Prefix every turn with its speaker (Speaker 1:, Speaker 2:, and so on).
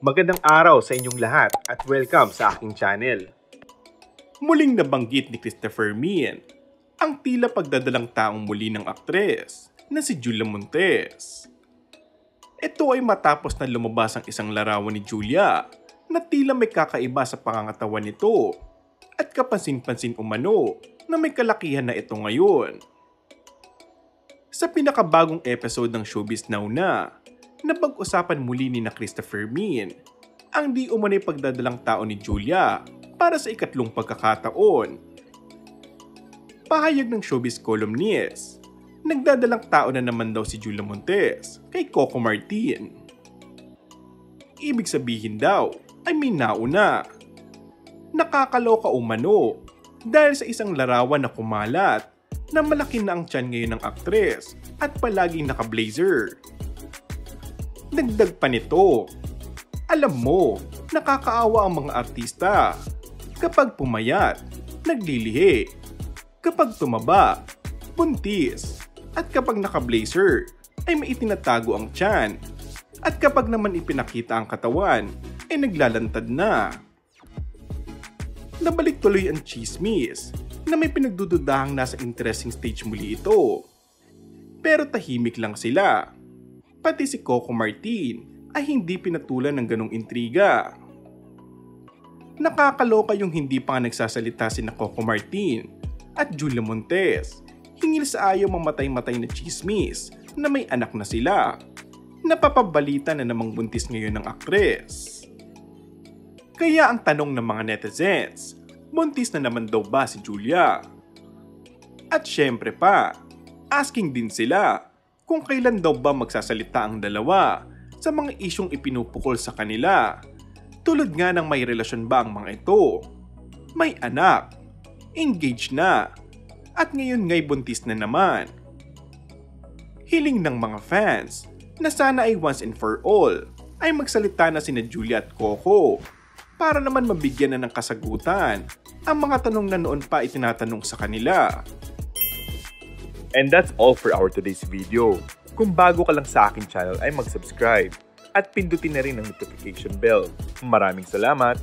Speaker 1: Magandang araw sa inyong lahat at welcome sa aking channel. Muling nabanggit ni Christopher Min ang tila pagdadalang taong muli ng aktres na si Julia Montes. Ito ay matapos na lumabas ang isang larawan ni Julia na tila may kakaiba sa pangangatawan nito at kapansin-pansin umano na may kalakihan na ito ngayon. Sa pinakabagong episode ng Showbiz Now na napag-usapan muli ni Christopher Min ang di umano'y pagdadalang tao ni Julia para sa ikatlong pagkakataon. Pahayag ng showbiz columnist, nagdadalang tao na naman daw si Julia Montes kay Coco Martin. Ibig sabihin daw ay may nauna. Nakakaloka umano dahil sa isang larawan na kumalat na malaki na ang tiyan ngayon ng aktres at palaging naka-blazer. Dagdag pa nito, alam mo, nakakaawa ang mga artista. Kapag pumayat, naglilihi. Kapag tumaba, buntis. At kapag naka-blazer, ay may itinatago ang tiyan. At kapag naman ipinakita ang katawan, ay naglalantad na. Nabalik tuloy ang chismis na may pinagdududahang nasa interesting stage muli ito. Pero tahimik lang sila. Pati si Coco Martin ay hindi pinatulan ng ganong intriga. Nakakaloka yung hindi pa nga nagsasalita si Coco Martin at Julia Montes hingil sa ayaw mamatay-matay na chismis na may anak na sila. Napapabalita na namang buntis ngayon ng aktres. Kaya ang tanong ng mga netizens, buntis na naman daw ba si Julia? At syempre pa, asking din sila kung kailan daw ba magsasalita ang dalawa sa mga isyong ipinupukol sa kanila. Tulad nga ng may relasyon ba ang mga ito? May anak, engaged na, at ngayon nga'y buntis na naman. Hiling ng mga fans na sana ay once and for all ay magsalita na sina Julia at Coco para naman mabigyan na ng kasagutan ang mga tanong na noon pa itinatanong sa kanila.
Speaker 2: And that's all for our today's video. Kung bago ka lang sa aking channel ay mag-subscribe at pindutin na rin ang notification bell. Maraming salamat!